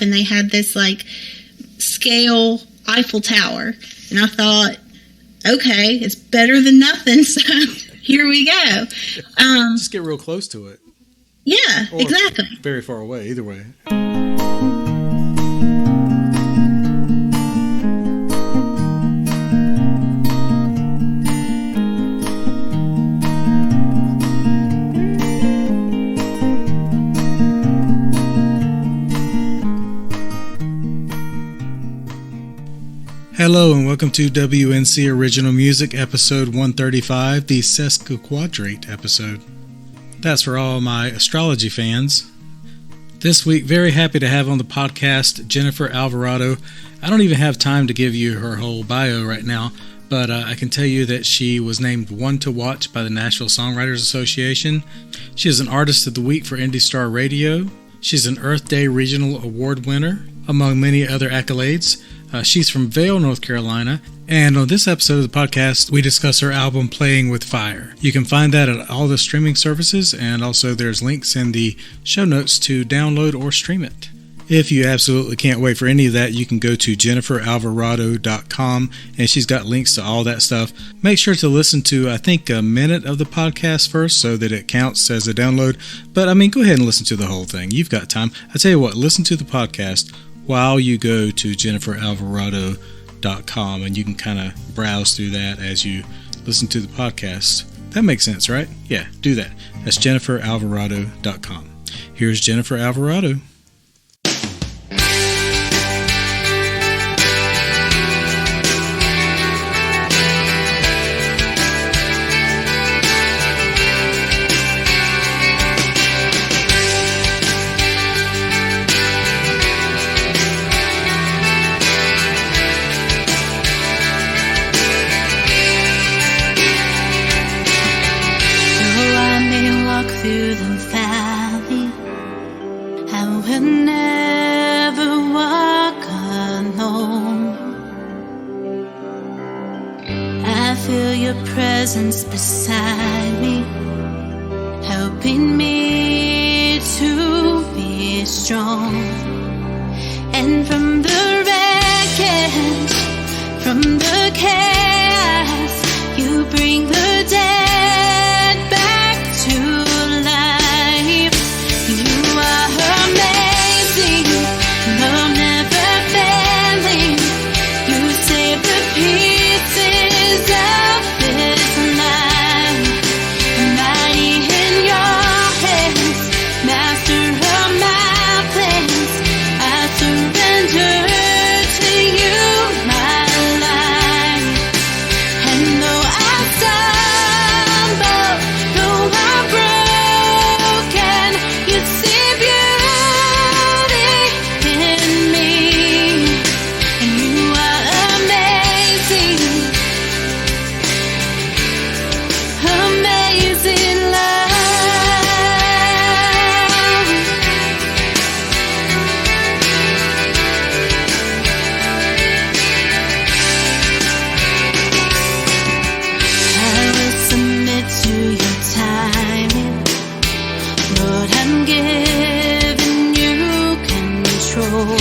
and they had this like scale Eiffel Tower, and I thought, okay, it's better than nothing, so here we go. Just get real close to it. Yeah, or exactly. Very far away, either way. Hello and welcome to WNC Original Music episode 135, the Sesquiquadrate episode. That's for all my astrology fans. This week, very happy to have on the podcast Jennifer Alvarado. I don't even have time to give you her whole bio right now, but I can tell you that she was named One to Watch by the Nashville Songwriters Association. She is an Artist of the Week for Indie Star Radio. She's an Earth Day Regional Award winner, among many other accolades. She's from Vail, North Carolina, and on this episode of the podcast, we discuss her album Playing with Fire. You can find that at all the streaming services, and also there's links in the show notes to download or stream it. If you absolutely can't wait for any of that, you can go to jenniferalvarado.com, and she's got links to all that stuff. Make sure to listen to, I think, a minute of the podcast first so that it counts as a download, but go ahead and listen to the whole thing. You've got time. I tell you what, listen to the podcast while you go to jenniferalvarado.com, and you can kind of browse through that as you listen to the podcast. That makes sense, right? Yeah, do that. That's jenniferalvarado.com. Here's Jennifer Alvarado. Through the valley, I will never walk alone. I feel your presence beside me, helping me to be strong. And from the wreckage, from the chaos, you bring the dead back to love never failing. You save the pieces of this life. Mighty in your hands, master of my plans. I surrender to you my life. And though I stumble, though I'm broken, you see beauty in me, and you are amazing, amazing love. I will submit to your timing, Lord, I'm giving you control.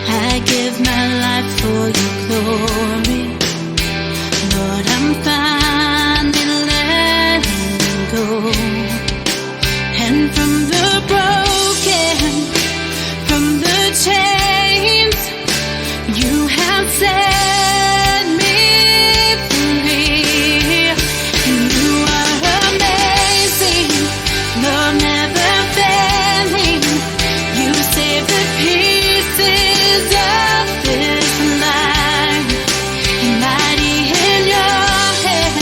I give my life for your glory, Lord, I'm finally letting go. And from the broken, from the chains, you have set me free. You are amazing, love never failing. You save the pieces of this life, and mighty in your hands.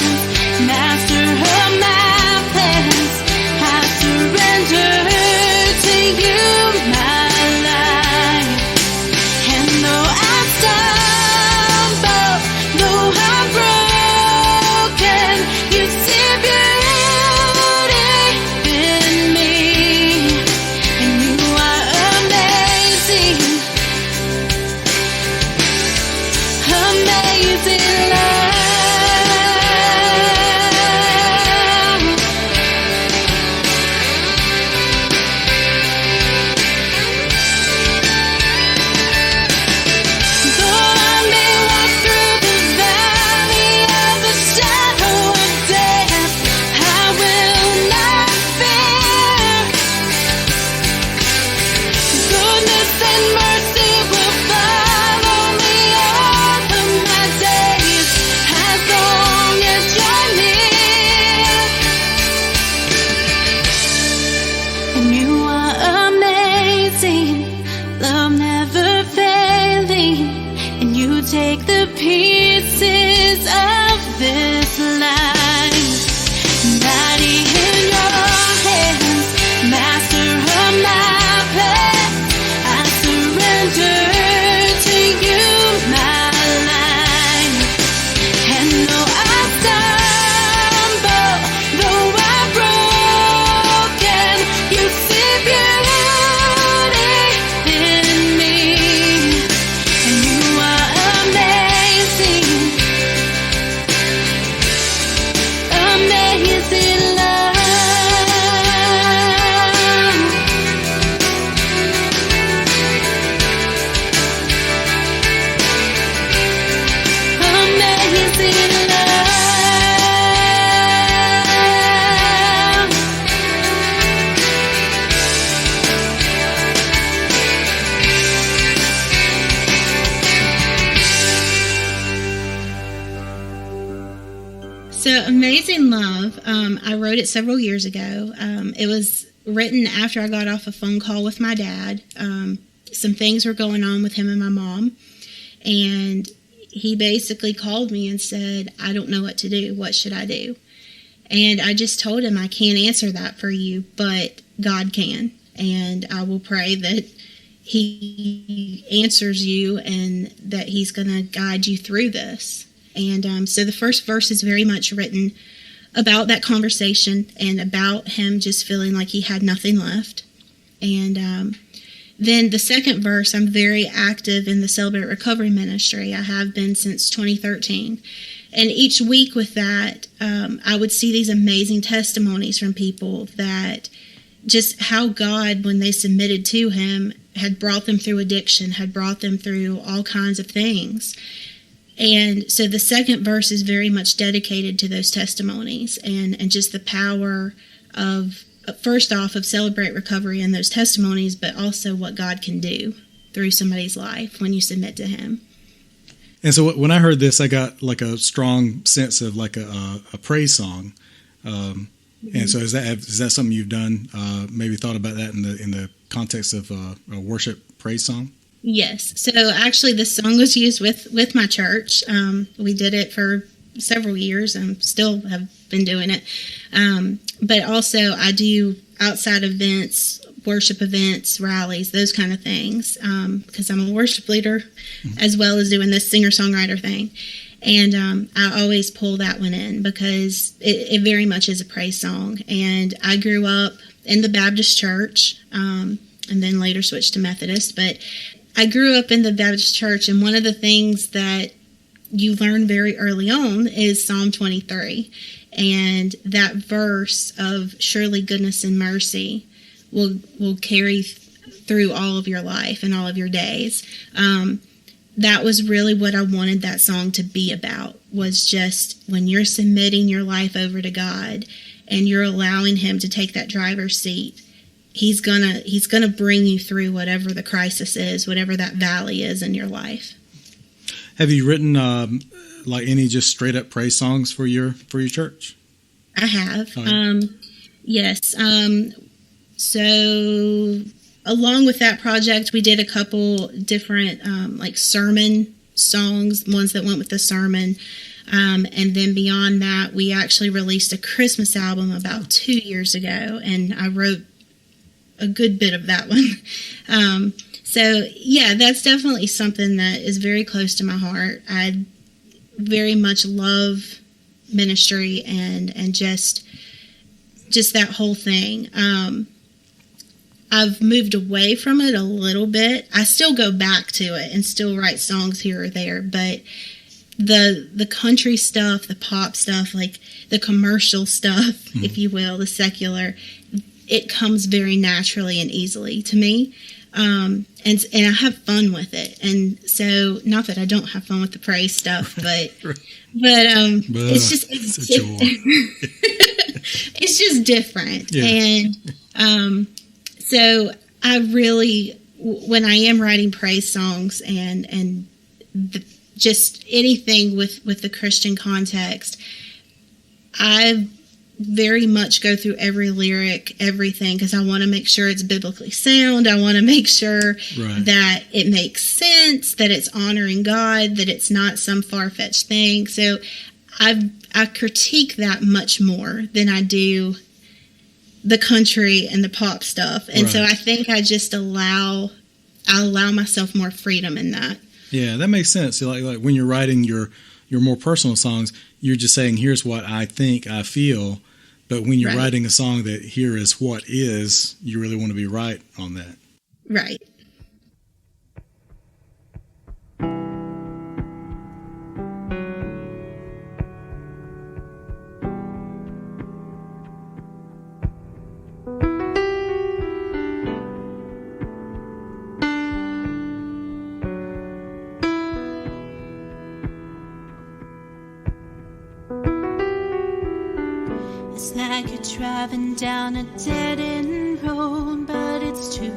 pieces of this life. Body in your hands, master of my plans. I surrender to you, my life. And though I stumble, though I'm broken, you see beauty in me. And you are amazing, amazing love, amazing love. So, Amazing Love, I wrote it several years ago. It was written after I got off a phone call with my dad. Some things were going on with him and my mom, and he basically called me and said, I don't know what to do. What should I do? And I just told him, I can't answer that for you, but God can. And I will pray that he answers you and that he's going to guide you through this. And so the first verse is very much written about that conversation and about him just feeling like he had nothing left. And then the second verse, I'm very active in the Celebrate Recovery Ministry. I have been since 2013. And each week with that, I would see these amazing testimonies from people that just how God, when they submitted to him, had brought them through addiction, had brought them through all kinds of things. And so the second verse is very much dedicated to those testimonies and just the power of, first off, of Celebrate Recovery and those testimonies, but also what God can do through somebody's life when you submit to him. And so when I heard this, I got like a strong sense of like a praise song. And so is that something you've done? Maybe thought about that in the context of a worship praise song? Yes. So actually, this song was used with my church. We did it for several years and still have been doing it. But also, I do outside events, worship events, rallies, those kind of things, because I'm a worship leader as well as doing this singer-songwriter thing. And I always pull that one in because it very much is a praise song. And I grew up in the Baptist church and then later switched to Methodist. But I grew up in the Baptist church, and one of the things that you learn very early on is Psalm 23. And that verse of surely goodness and mercy will carry through all of your life and all of your days. That was really what I wanted that song to be about, was just when you're submitting your life over to God and you're allowing him to take that driver's seat, he's gonna bring you through whatever the crisis is, whatever that valley is in your life. Have you written like any just straight up praise songs for your church? I have. Oh, yeah. Yes. So along with that project, we did a couple different like sermon songs, ones that went with the sermon. And then beyond that, we actually released a Christmas album about 2 years ago, and I wrote a good bit of that one. So yeah, that's definitely something that is very close to my heart. I very much love ministry and just that whole thing. I've moved away from it a little bit. I still go back to it and still write songs here or there, but the country stuff, the pop stuff, like the commercial stuff, if you will, the secular, it comes very naturally and easily to me. And I have fun with it. And so, not that I don't have fun with the praise stuff, but it's just, it's just different. Yeah. And, so I really, when I am writing praise songs and just anything with the Christian context, I very much go through every lyric, everything, because I want to make sure it's biblically sound. I want to make sure that it makes sense, that it's honoring God, that it's not some far-fetched thing. So I critique that much more than I do the country and the pop stuff. And so I think I just allow myself more freedom in that. Yeah, that makes sense. Like when you're writing your more personal songs, you're just saying, here's what I think, I feel. But when you're writing a song that here is what is, you really want to be right on that. Right. It's like you're driving down a dead-end road, but it's too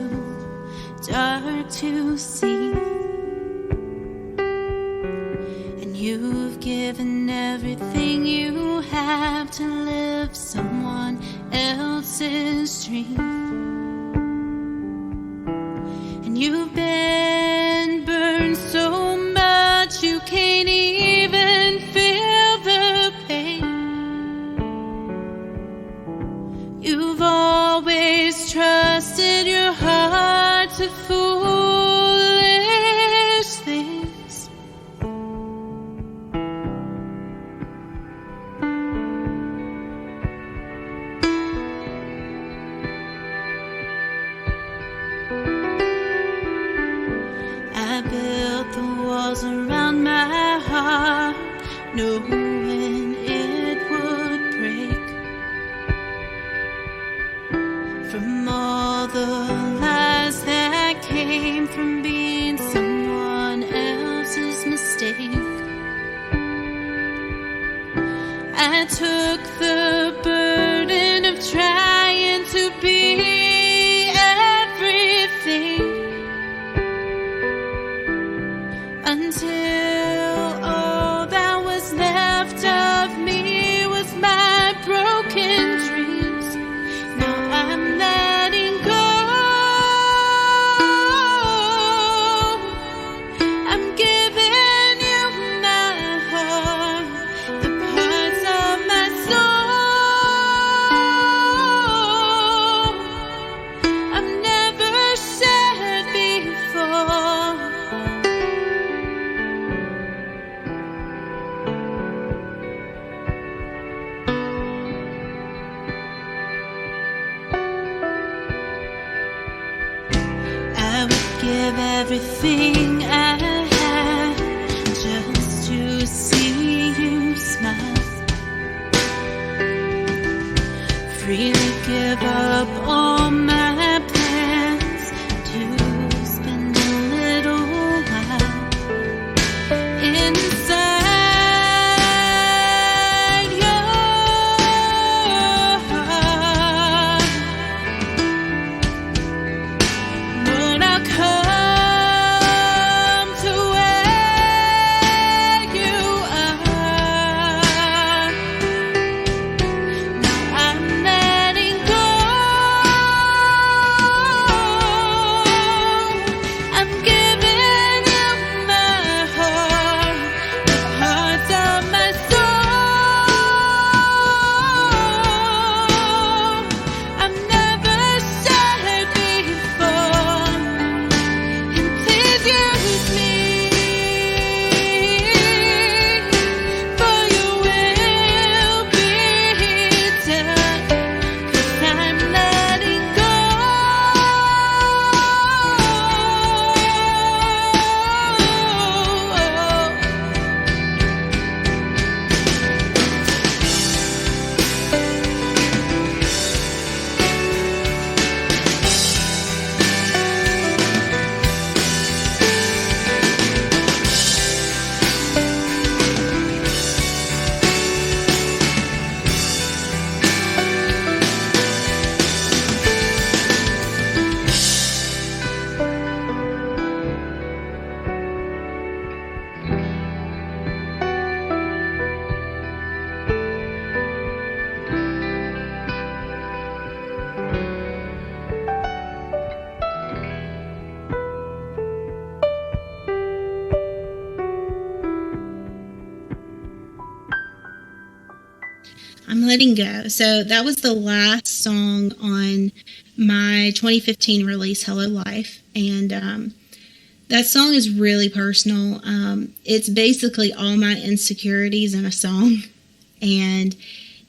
dark to see. And you've given everything you have to live someone else's dream. And you've been burned so much you can't even feel the pain. You've always trusted your heart to foolish things. I built the walls around my heart, knowing it would break. From all the lies that came from being someone else's mistake, I took the burden of trying to be everything, until all that was left of me was my broken dreams. Now I'm letting go. I'm giving you my heart, the parts of my soul I've never shared before. I would give everything I had just to see you smile. Freely give up all my plans to spend a little while inside your heart. But I'll come to where you are. Now I'm letting go. I'm letting go. So that was the last song on my 2015 release, Hello Life. And that song is really personal. It's basically all my insecurities in a song. And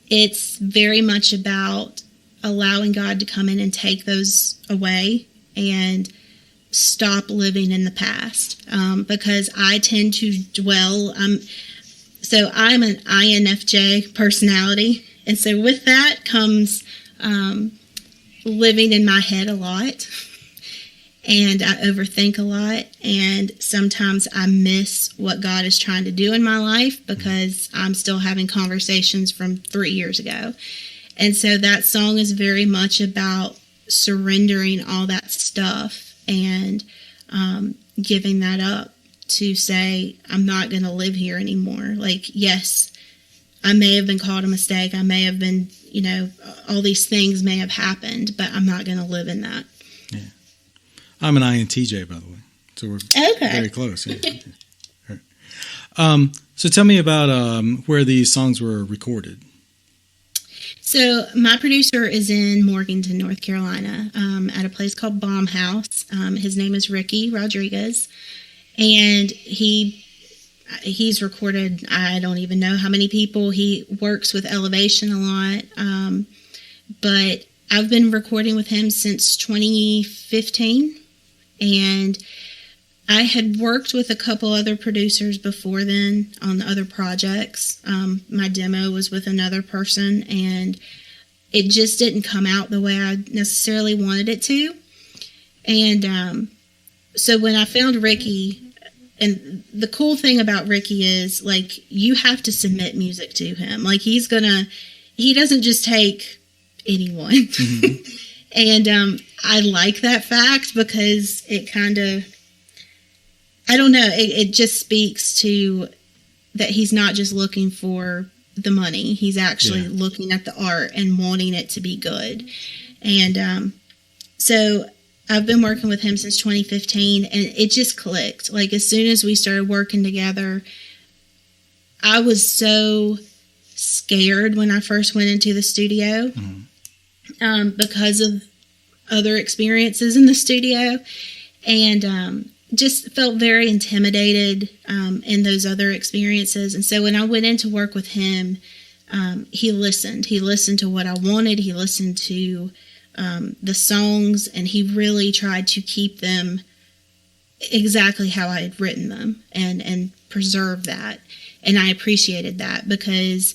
it's very much about allowing God to come in and take those away and stop living in the past. Because I tend to dwell. So I'm an INFJ personality. And so with that comes living in my head a lot. And I overthink a lot. And sometimes I miss what God is trying to do in my life because I'm still having conversations from 3 years ago. And so that song is very much about surrendering all that stuff and giving that up to say, I'm not going to live here anymore. Like, yes, I may have been called a mistake. I may have been, all these things may have happened, but I'm not going to live in that. Yeah. I'm an INTJ, by the way. So we're very close. Yeah. All right. So tell me about where these songs were recorded. So my producer is in Morganton, North Carolina, at a place called Baum House. His name is Ricky Rodriguez, and he's recorded, I don't even know how many people. He works with Elevation a lot, but I've been recording with him since 2015, and I had worked with a couple other producers before then on other projects. My demo was with another person, and it just didn't come out the way I necessarily wanted it to. And so when I found Ricky, and the cool thing about Ricky is, like, you have to submit music to him. Like, he doesn't just take anyone. Mm-hmm. And I like that fact because it kind of, I don't know, it just speaks to that he's not just looking for the money. He's actually looking at the art and wanting it to be good. And so I've been working with him since 2015, and it just clicked. Like, as soon as we started working together, I was so scared when I first went into the studio because of other experiences in the studio, and just felt very intimidated in those other experiences. And so when I went in to work with him, he listened. He listened to what I wanted. He listened to the songs, and he really tried to keep them exactly how I had written them and preserve that. And I appreciated that because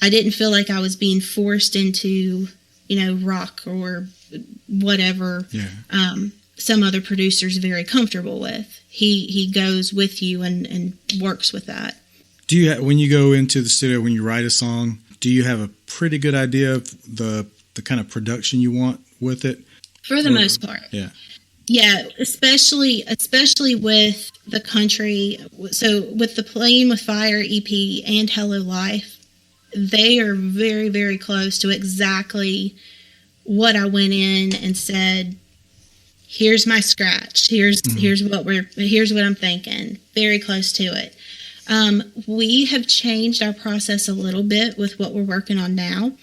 I didn't feel like I was being forced into, rock or whatever some other producers very comfortable with. He goes with you and works with that. Do you, when you go into the studio, when you write a song, do you have a pretty good idea of the kind of production you want with it? For the most part. Yeah. Yeah, especially with the country. So with the Playing with Fire EP and Hello Life, they are very, very close to exactly what I went in and said, here's my scratch. Here's what I'm thinking. Very close to it. We have changed our process a little bit with what we're working on now.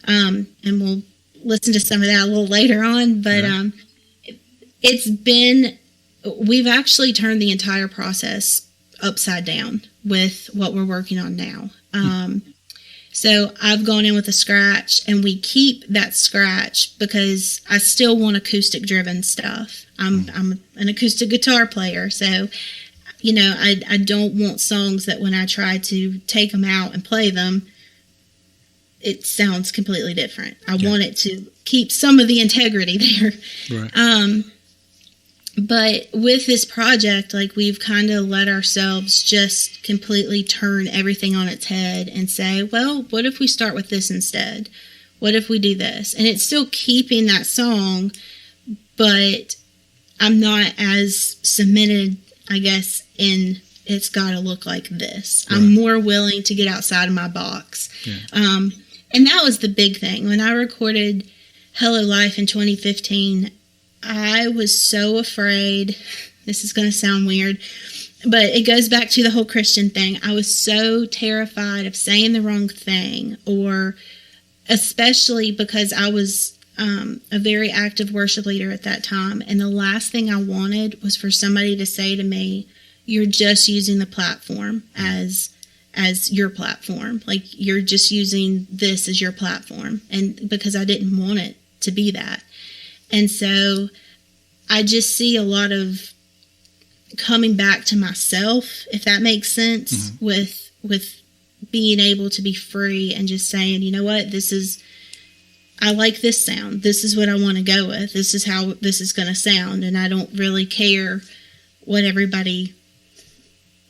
And we'll listen to some of that a little later on, but we've actually turned the entire process upside down with what we're working on now. So I've gone in with a scratch, and we keep that scratch because I still want acoustic driven stuff. I'm an acoustic guitar player, so I don't want songs that when I try to take them out and play them, it sounds completely different. I want it to keep some of the integrity there. Right. But with this project, like, we've kind of let ourselves just completely turn everything on its head and say, well, what if we start with this instead? What if we do this? And it's still keeping that song, but I'm not as cemented, I guess, in it's got to look like this. Right. I'm more willing to get outside of my box. Yeah. And that was the big thing. When I recorded Hello Life in 2015, I was so afraid, this is going to sound weird, But it goes back to the whole Christian thing. I was so terrified of saying the wrong thing, or especially because I was a very active worship leader at that time. And the last thing I wanted was for somebody to say to me, you're just using the platform as your platform. Like, you're just using this as your platform. And because I didn't want it to be that. And so I just see a lot of coming back to myself, if that makes sense, with being able to be free and just saying, you know what, I like this sound. This is what I want to go with. This is how this is going to sound. And I don't really care what everybody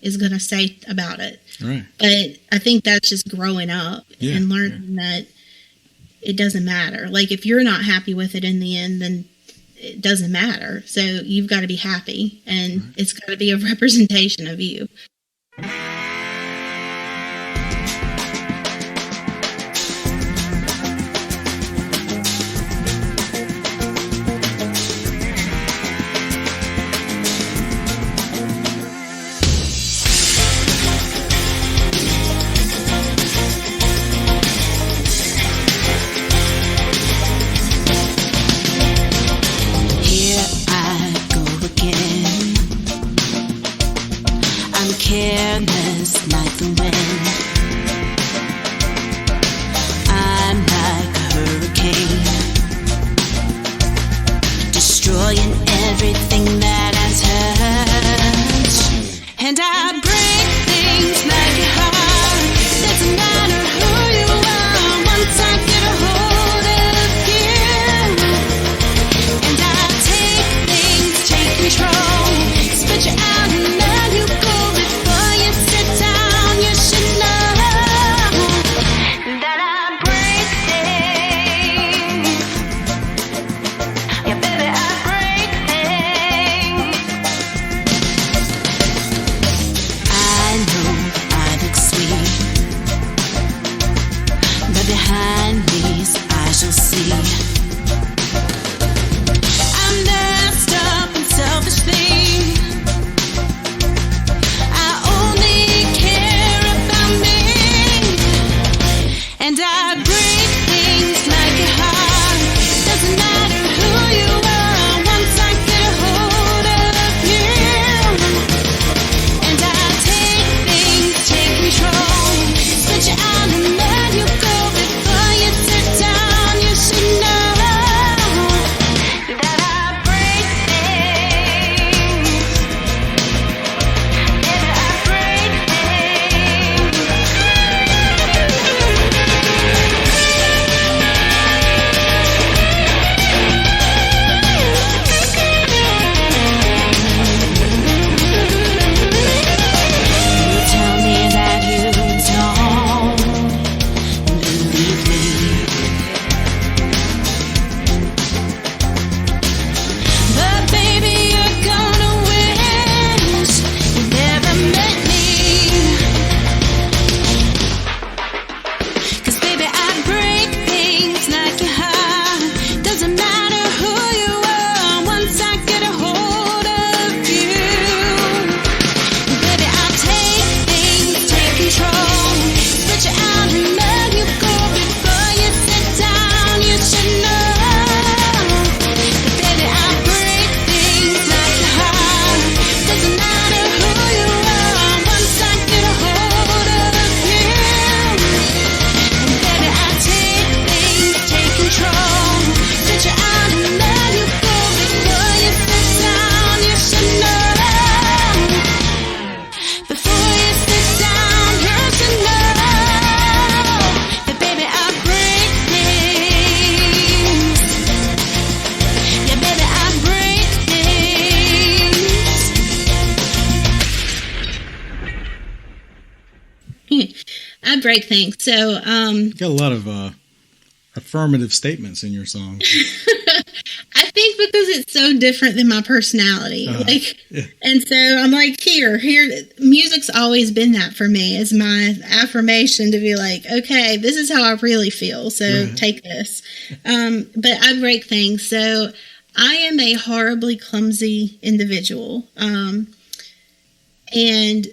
is going to say about it. Right. But I think that's just growing up and learning that it doesn't matter. Like, if you're not happy with it in the end, then it doesn't matter. So you've got to be happy, and it's got to be a representation of you. Careless like the wind. I'm like a hurricane, destroying everything that I touch. And I break things like a heart. Doesn't matter who you are, once I get a hold of you. And I take things, take control, spit you out and let you go. I break things. So, you got a lot of affirmative statements in your songs. I think because it's so different than my personality. And so I'm like, here, music's always been that for me, as my affirmation to be like, okay, this is how I really feel. So take this. But I break things. So I am a horribly clumsy individual. And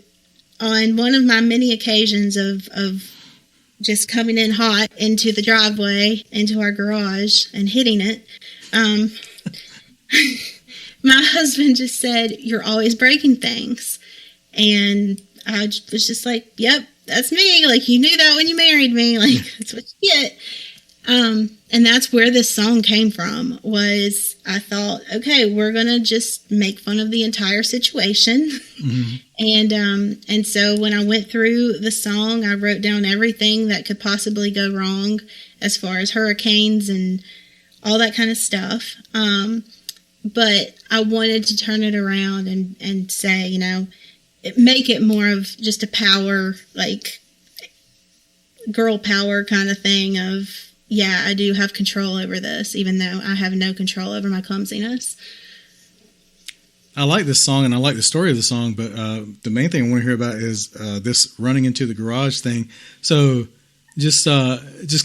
on one of my many occasions of just coming in hot into the driveway, into our garage, and hitting it, my husband just said, "You're always breaking things." And I was just like, "Yep, that's me. Like, you knew that when you married me. Like, that's what you get." And that's where this song came from, was I thought, okay, we're going to just make fun of the entire situation. Mm-hmm. And so when I went through the song, I wrote down everything that could possibly go wrong as far as hurricanes and all that kind of stuff. But I wanted to turn it around and say, you know, make it more of just a power, like girl power kind of thing of, yeah, I do have control over this, even though I have no control over my clumsiness. I like this song and I like the story of the song, but the main thing I want to hear about is this running into the garage thing. So just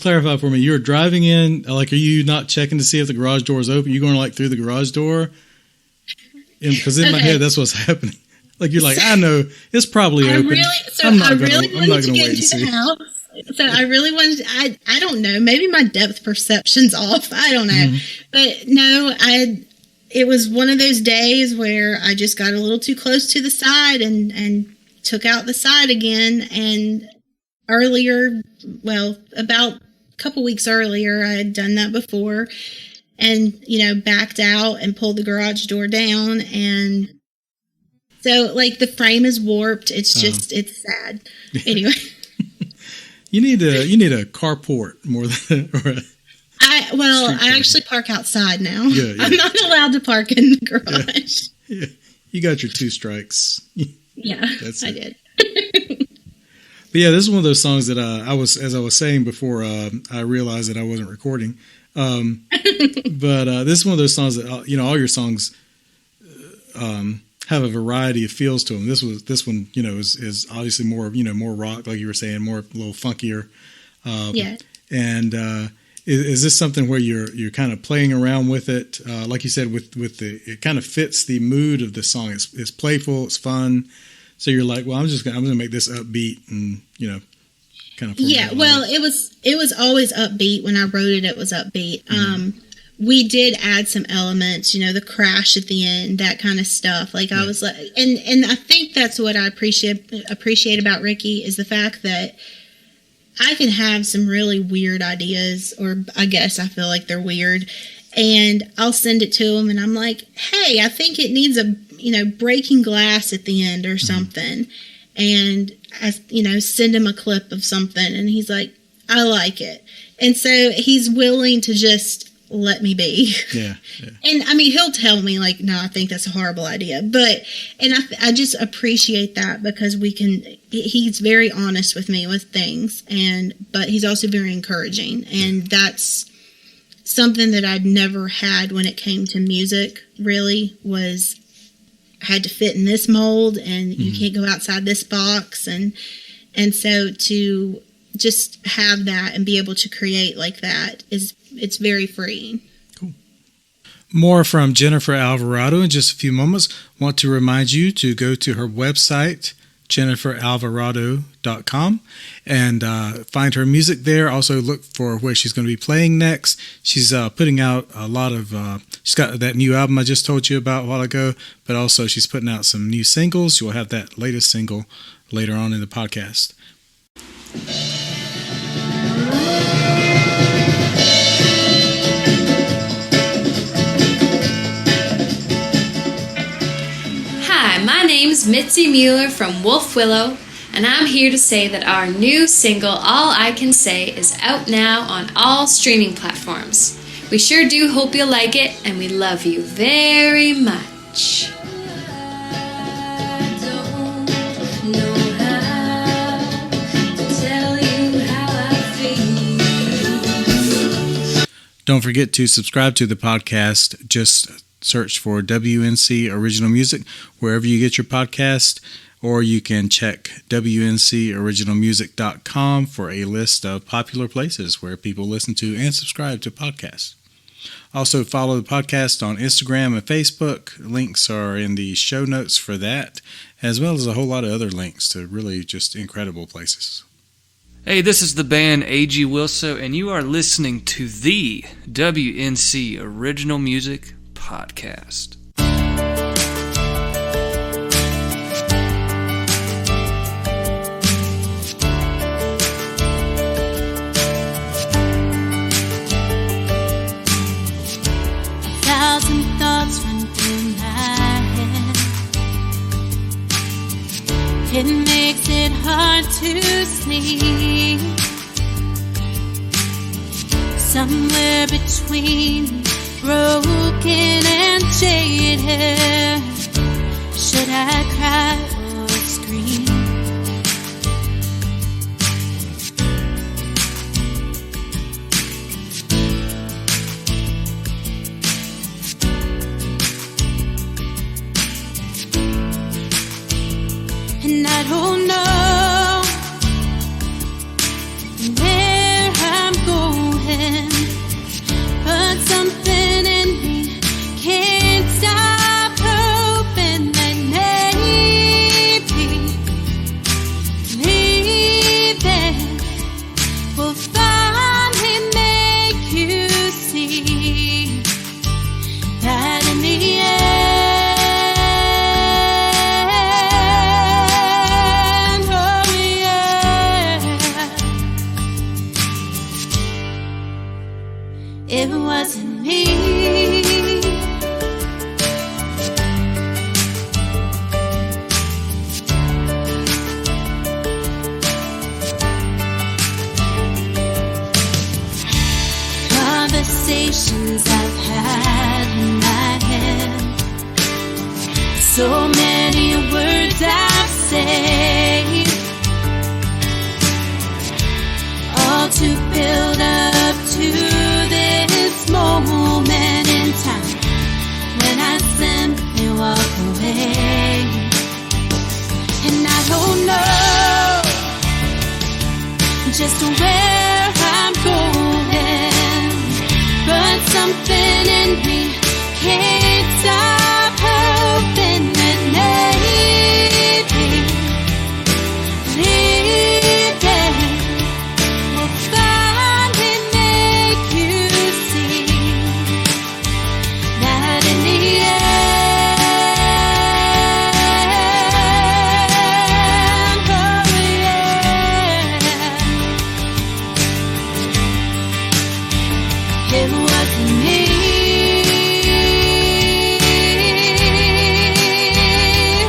clarify for me, you're driving in, like, are you not checking to see if the garage door is open? You're going like through the garage door? Because in my head, that's what's happening. Like, you're like, I know it's probably open. I'm not going to wait and see. So I really wanted to, I don't know, maybe my depth perception's off. I don't know. Mm-hmm. But no, it was one of those days where I just got a little too close to the side and took out the side again. And earlier, well, about a couple weeks earlier, I had done that before and, you know, backed out and pulled the garage door down. And so, like, the frame is warped. It's just, it's sad. Anyway. You need a carport more than. I actually park outside now. Yeah. I'm not allowed to park in the garage. Yeah. You got your 2 strikes. Yeah, That's I it. did. But yeah, this is one of those songs that as I was saying before, I realized that I wasn't recording. But this is one of those songs that, you know, all your songs have a variety of feels to them. This one, you know, is obviously more, you know, more rock, like you were saying, more a little funkier. Yeah. And is this something where you're kind of playing around with it, like you said, with it kind of fits the mood of the song. It's playful, it's fun. So you're like, well, I'm gonna make this upbeat and, you know, kind of. Yeah. Well, it was always upbeat when I wrote it. It was upbeat. Mm-hmm. We did add some elements, you know, the crash at the end, that kind of stuff. Like, I was like, and I think that's what I appreciate about Ricky, is the fact that I can have some really weird ideas, or I guess I feel like they're weird, and I'll send it to him and I'm like, hey, I think it needs a, you know, breaking glass at the end or something. And I, you know, send him a clip of something and he's like, I like it. And so he's willing to just let me be. Yeah. And I mean, he'll tell me like, no, I think that's a horrible idea. But, and I just appreciate that, because he's very honest with me with things, but he's also very encouraging. And that's something that I'd never had when it came to music, really, was I had to fit in this mold and you can't go outside this box. And so to just have that and be able to create like that it's very freeing. Cool. More from Jennifer Alvarado in just a few moments. Want to remind you to go to her website, jenniferalvarado.com, and find her music there. Also look for where she's going to be playing next. She's putting out a lot of, she's got that new album I just told you about a while ago, but also she's putting out some new singles. You'll have that latest single later on in the podcast. Hi, my name's Mitzi Mueller from Wolf Willow, and I'm here to say that our new single, All I Can Say, is out now on all streaming platforms. We sure do hope you'll like it, and we love you very much. Don't forget to subscribe to the podcast. Just search for WNC Original Music wherever you get your podcast, or you can check WNCOriginalmusic.com for a list of popular places where people listen to and subscribe to podcasts. Also, follow the podcast on Instagram and Facebook. Links are in the show notes for that, as well as a whole lot of other links to really just incredible places. Hey, this is the band A.G. Wilso, and you are listening to the WNC Original Music Podcast. Thousand thoughts run through my head. It makes it hard to sleep. Somewhere between broken and jaded, should I cry or scream? And I don't know where I'm going, but something in me can't stop hoping that maybe leaving will finally make you see that in the end, it wasn't me. Conversations I've had in my head, so many words I've said, all to build up to this moment in time when I simply walk away. And I don't know just where I'm going, but something in me can't stop hoping that maybe leaving will finally make you see that in the end, oh yeah, it wasn't me.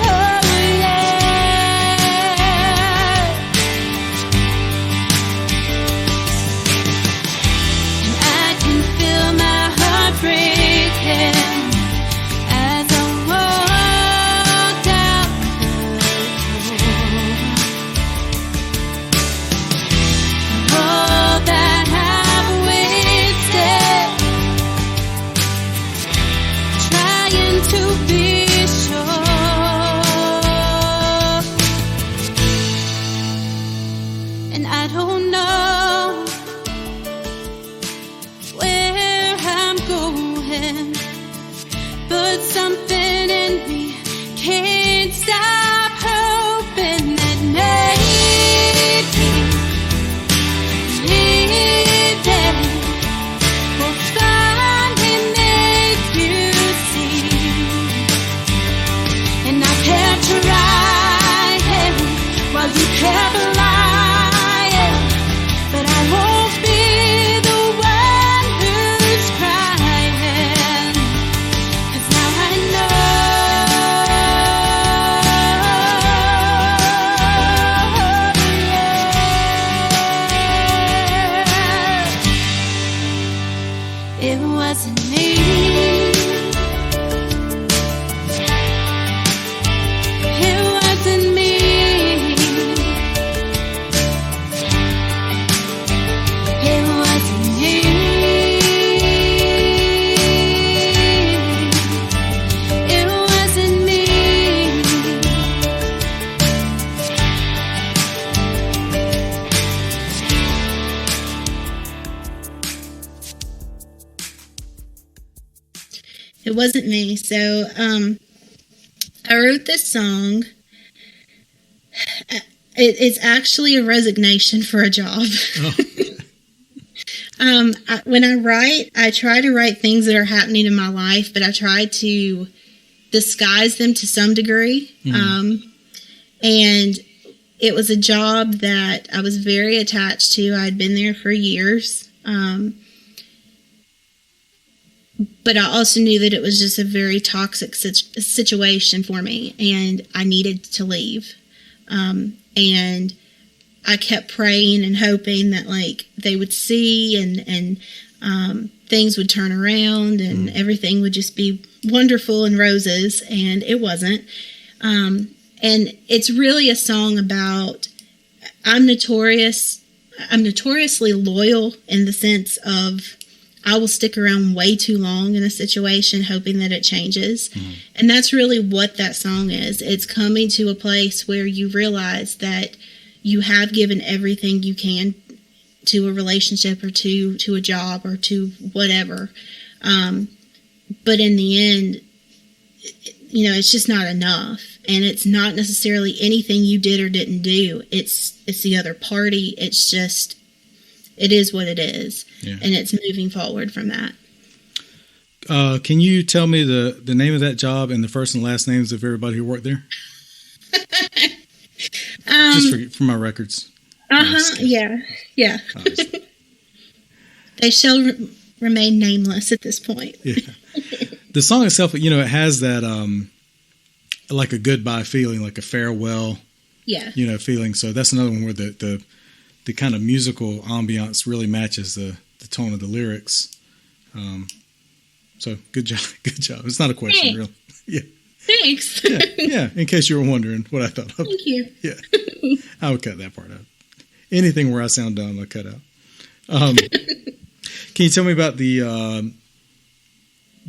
Oh yeah. And I can feel my heart breaking as I walk out the door. All that I've wasted trying to be sure, and I don't know where I'm going, but something in me can't stop hoping that maybe leaving will finally make you see. And I kept trying while you kept lying, but I won't be the one who's crying, 'cause now I know it wasn't me. So I wrote this song. It's actually a resignation for a job. Oh. When I write, I try to write things that are happening in my life, but I try to disguise them to some degree. Mm-hmm. And it was a job that I was very attached to. I'd been there for years. But I also knew that it was just a very toxic situation for me, and I needed to leave. And I kept praying and hoping that, like, they would see and things would turn around and everything would just be wonderful and roses, and it wasn't. And it's really a song about, I'm notoriously loyal in the sense of I will stick around way too long in a situation hoping that it changes. Mm-hmm. And that's really what that song is. It's coming to a place where you realize that you have given everything you can to a relationship or to a job or to whatever. But in the end, you know, it's just not enough. And it's not necessarily anything you did or didn't do. It's the other party. It's just, it is what it is. Yeah. And it's moving forward from that. Can you tell me the name of that job and the first and last names of everybody who worked there? Just for my records. Yeah. They shall remain nameless at this point. Yeah. The song itself, you know, it has that like a goodbye feeling, like a farewell. Yeah. You know, feeling. So that's another one where the kind of musical ambiance really matches the tone of the lyrics. So good job. It's not a question, really. Yeah. Thanks. Yeah. In case you were wondering what I thought of. Thank you. Yeah. I would cut that part out. Anything where I sound dumb, I'll cut out. Can you tell me about the?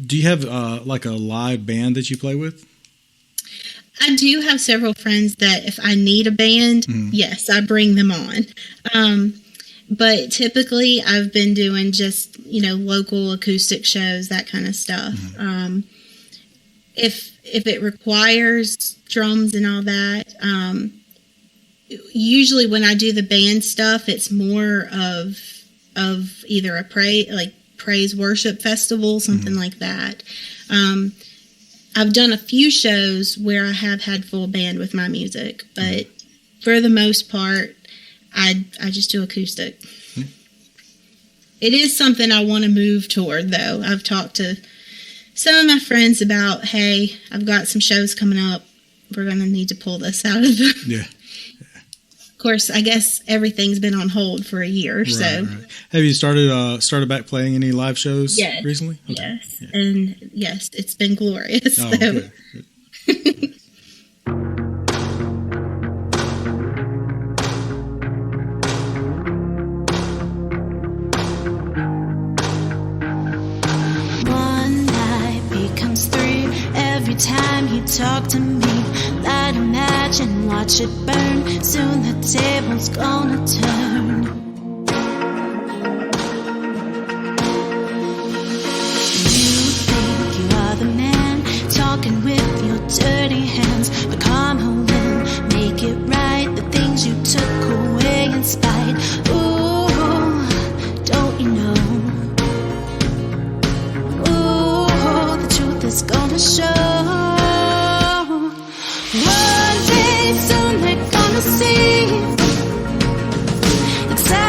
Do you have like a live band that you play with? I do have several friends that if I need a band, yes, I bring them on. But typically I've been doing just, you know, local acoustic shows, that kind of stuff. Mm-hmm. If it requires drums and all that, usually when I do the band stuff, it's more of either a praise worship festival, something like that. I've done a few shows where I have had full band with my music, but for the most part, I just do acoustic. It is something I want to move toward, though. I've talked to some of my friends about, hey, I've got some shows coming up. We're going to need to pull this out of the... Yeah. Of course, I guess everything's been on hold for a year, right. Have you started back playing any live shows recently? Okay. Yes, yeah. And yes, it's been glorious. Oh, good. One night becomes three every time you talk to me. Light a match and watch it burn. Soon the table's gonna turn. You think you are the man, talking with your dirty hands, but karma will make it right. The things you took away in spite. Ooh, don't you know? Ooh, the truth is gonna show. One day soon they're gonna see exactly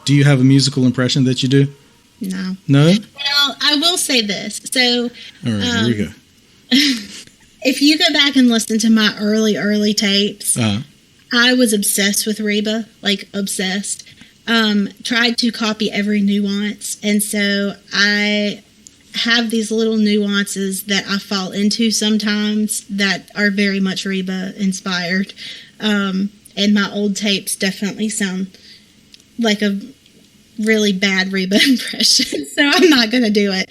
Do you have a musical impression that you do? No. No? Well, I will say this. So, all right, here we go. If you go back and listen to my early tapes, I was obsessed with Reba, like obsessed. Tried to copy every nuance, and so I have these little nuances that I fall into sometimes that are very much Reba inspired. And my old tapes definitely sound like a really bad Reba impression, so I'm not going to do it.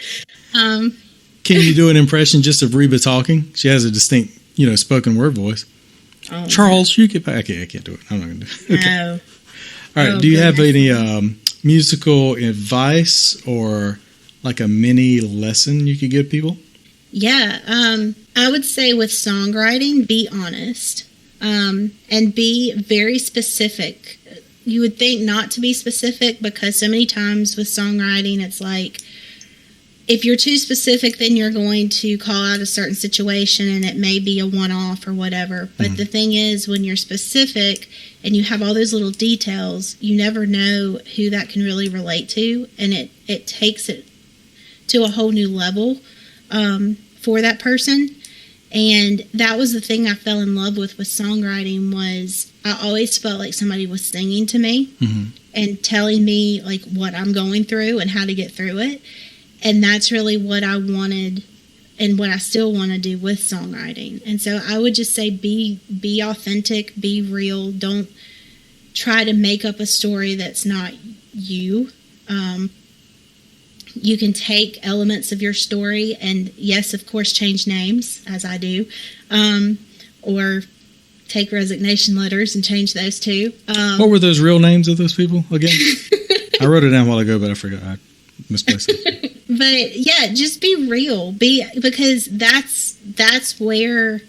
Can you do an impression just of Reba talking? She has a distinct, spoken word voice. Oh, Charles, you get back. I can't do it. I'm not going to do it. Okay. No. All right. Do you have any musical advice or like a mini lesson you could give people? Yeah. I would say with songwriting, be honest and be very specific. You would think not to be specific because so many times with songwriting, it's like if you're too specific, then you're going to call out a certain situation and it may be a one-off or whatever. But the thing is, when you're specific and you have all those little details, you never know who that can really relate to. And it takes it to a whole new level for that person. And that was the thing I fell in love with songwriting was I always felt like somebody was singing to me and telling me like what I'm going through and how to get through it. And that's really what I wanted and what I still want to do with songwriting. And so I would just say be authentic, be real. Don't try to make up a story that's not you. You can take elements of your story and, yes, of course, change names, as I do, or take resignation letters and change those too. What were those real names of those people again? I wrote it down a while ago, but I forgot. I misplaced it. But yeah, just be real. Because that's where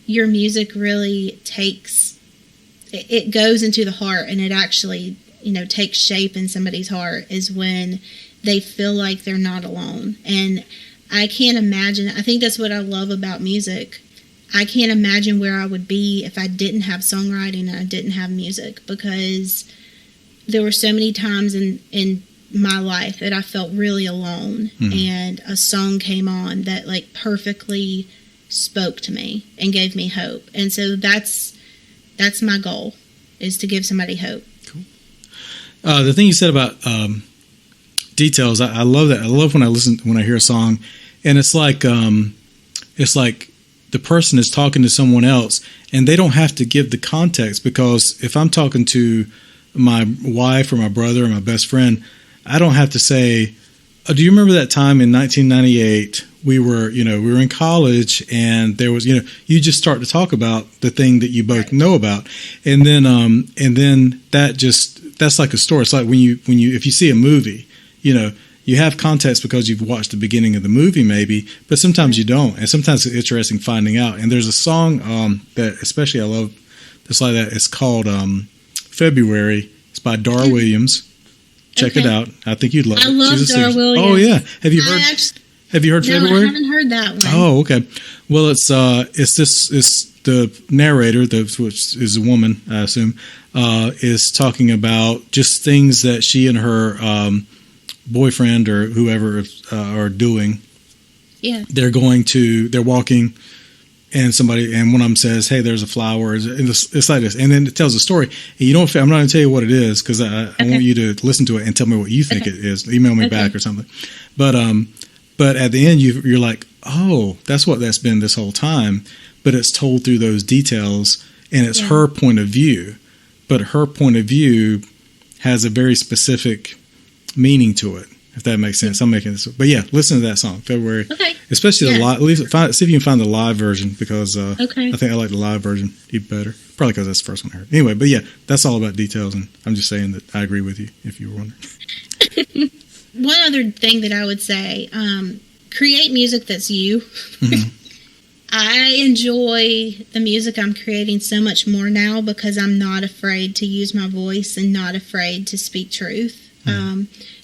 your music really takes. It goes into the heart, and it actually takes shape in somebody's heart. Is when they feel like they're not alone. And I can't imagine. I think that's what I love about music. I can't imagine where I would be if I didn't have songwriting and I didn't have music, because there were so many times in my life that I felt really alone, and a song came on that like perfectly spoke to me and gave me hope. And so that's my goal, is to give somebody hope. Cool. The thing you said about details, I love that. I love when I hear a song and it's like the person is talking to someone else and they don't have to give the context, because if I'm talking to my wife or my brother or my best friend, I don't have to say, do you remember that time in 1998 we were in college and there was, you just start to talk about the thing that you both know about. And then that's like a story. It's like when you if you see a movie, you have context because you've watched the beginning of the movie maybe, but sometimes you don't. And sometimes it's interesting finding out. And there's a song that especially I love that's like that. It's called February. It's by Dar Williams. Check it out. I think you'd love it. I love Dar Williams. Oh yeah. Have you heard February? No, I haven't heard that one. Oh, okay. Well, it's the narrator, which is a woman, I assume, is talking about just things that she and her boyfriend or whoever are doing. Yeah. They're walking, and one of them says, "Hey, there's a flower." It's like this, and then it tells a story. And I'm not going to tell you what it is, because I want you to listen to it and tell me what you think it is. Email me back or something. But at the end, you're like, oh, that's what that's been this whole time. But it's told through those details, and it's her point of view. But her point of view has a very specific meaning to it, if that makes sense. I'm making this, but yeah, listen to that song, February. Okay. Especially the live. At least see if you can find the live version, because I think I like the live version even better. Probably because that's the first one I heard. Anyway, but yeah, that's all about details, and I'm just saying that I agree with you, if you were wondering. One other thing that I would say, create music that's you. Mm-hmm. I enjoy the music I'm creating so much more now because I'm not afraid to use my voice and not afraid to speak truth. Mm-hmm.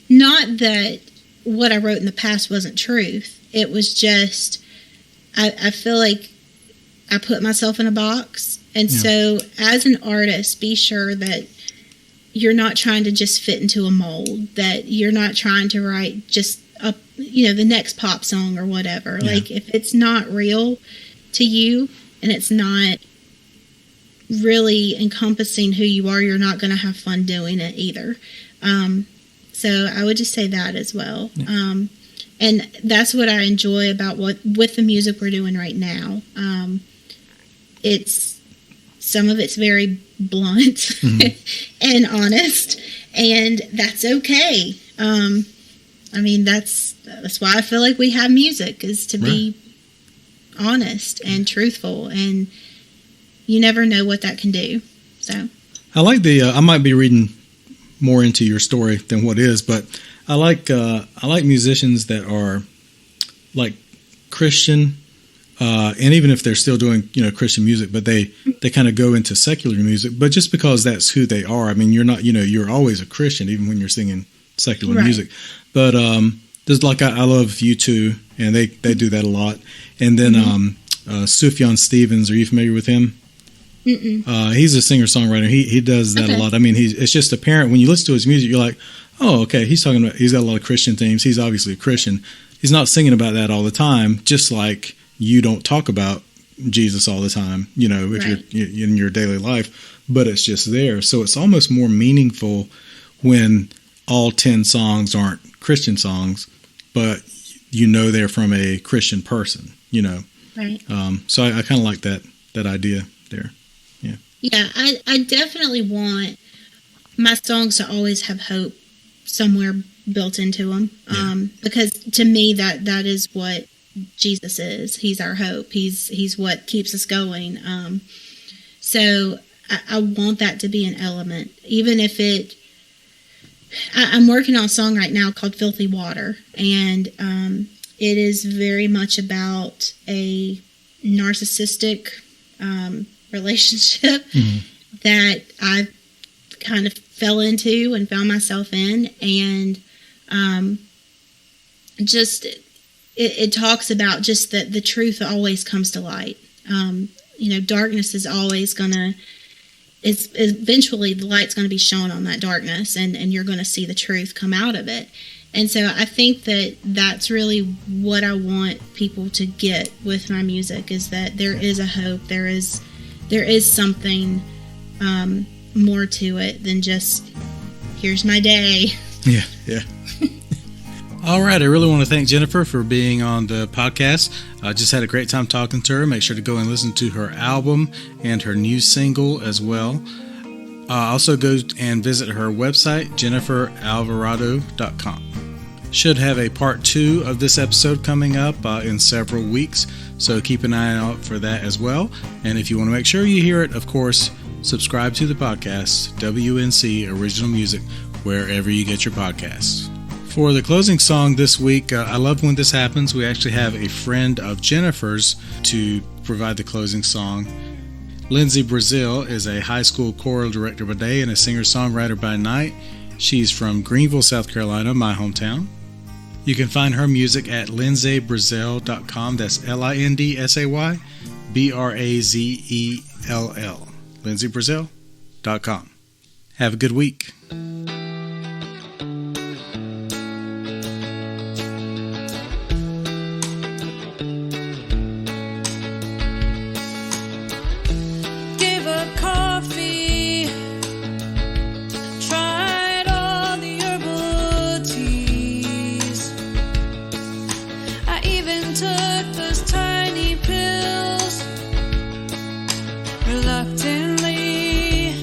Not that what I wrote in the past wasn't truth. It was just, I feel like I put myself in a box. And so as an artist, be sure that you're not trying to just fit into a mold, that you're not trying to write just the next pop song or whatever. Yeah. Like, if it's not real to you and it's not really encompassing who you are, you're not going to have fun doing it either. So I would just say that as well. Yeah. And that's what I enjoy about with the music we're doing right now. Some of it's very blunt mm-hmm. and honest, and that's okay. I mean, that's why I feel like we have music, is to be honest and truthful, and you never know what that can do. So I like I might be reading more into your story than what is, but I like musicians that are like Christian, and even if they're still doing Christian music, but they kind of go into secular music, but just because that's who they are. I mean, you're not you're always a Christian even when you're singing secular music. But there's I love U2, and they do that a lot. And then Sufjan Stevens, are you familiar with him? He's a singer-songwriter. He does that a lot. I mean, it's just apparent when you listen to his music, you're like, oh, okay, he's got a lot of Christian themes. He's obviously a Christian. He's not singing about that all the time, just like you don't talk about Jesus all the time, if you're in your daily life, but it's just there. So it's almost more meaningful when all 10 songs aren't Christian songs, but they're from a Christian person, Right. So I kind of like that idea there. Yeah. Yeah, I definitely want my songs to always have hope somewhere built into them. Because to me that is what Jesus is. He's our hope. He's what keeps us going. So I want that to be an element, even if I'm working on a song right now called Filthy Water, and it is very much about a narcissistic relationship that I kind of fell into and found myself in, and it talks about just that the truth always comes to light. Darkness is always eventually the light's going to be shown on that darkness, and you're going to see the truth come out of it. And so I think that's really what I want people to get with my music, is that there is a hope, there is something more to it than just, here's my day. Yeah. All right, I really want to thank Jennifer for being on the podcast. I just had a great time talking to her. Make sure to go and listen to her album and her new single as well. Also go and visit her website, jenniferalvarado.com. Should have a part 2 of this episode coming up in several weeks, so keep an eye out for that as well. And if you want to make sure you hear it, of course, subscribe to the podcast, WNC Original Music, wherever you get your podcasts. For the closing song this week, I love when this happens. We actually have a friend of Jennifer's to provide the closing song. Lindsay Brazell is a high school choral director by day and a singer-songwriter by night. She's from Greenville, South Carolina, my hometown. You can find her music at lindsaybrazell.com. That's LINDSAYBRAZELL. lindsaybrazell.com. Have a good week. Reluctantly,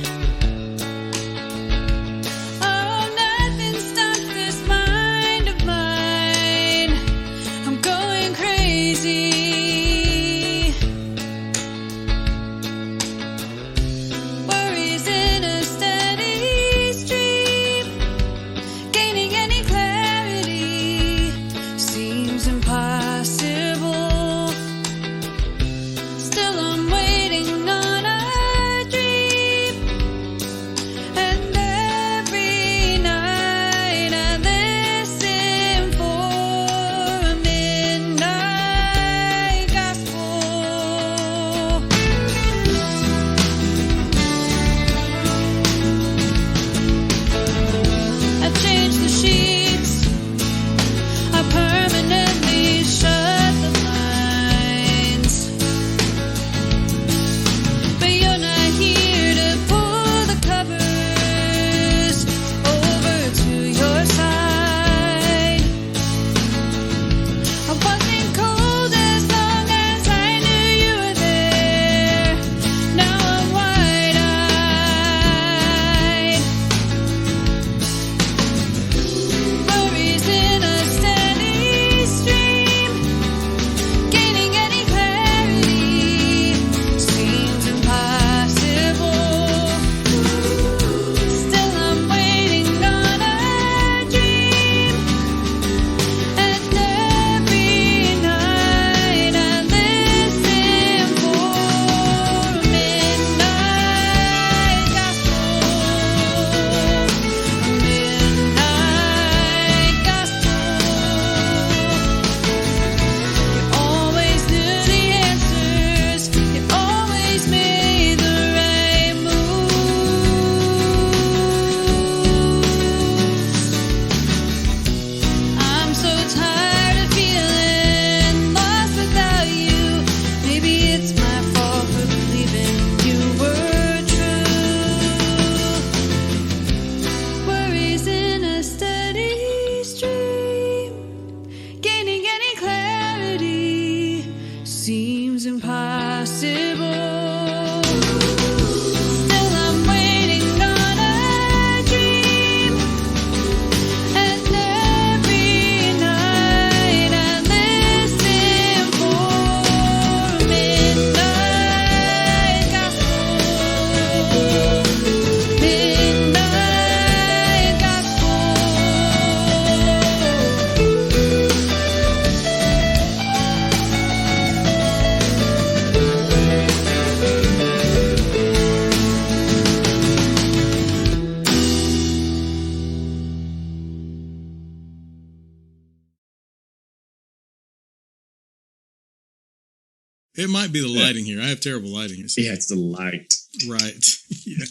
It might be the lighting here. I have terrible lighting here. Yeah, it's the light. Right. Yeah.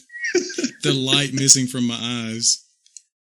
The light missing from my eyes.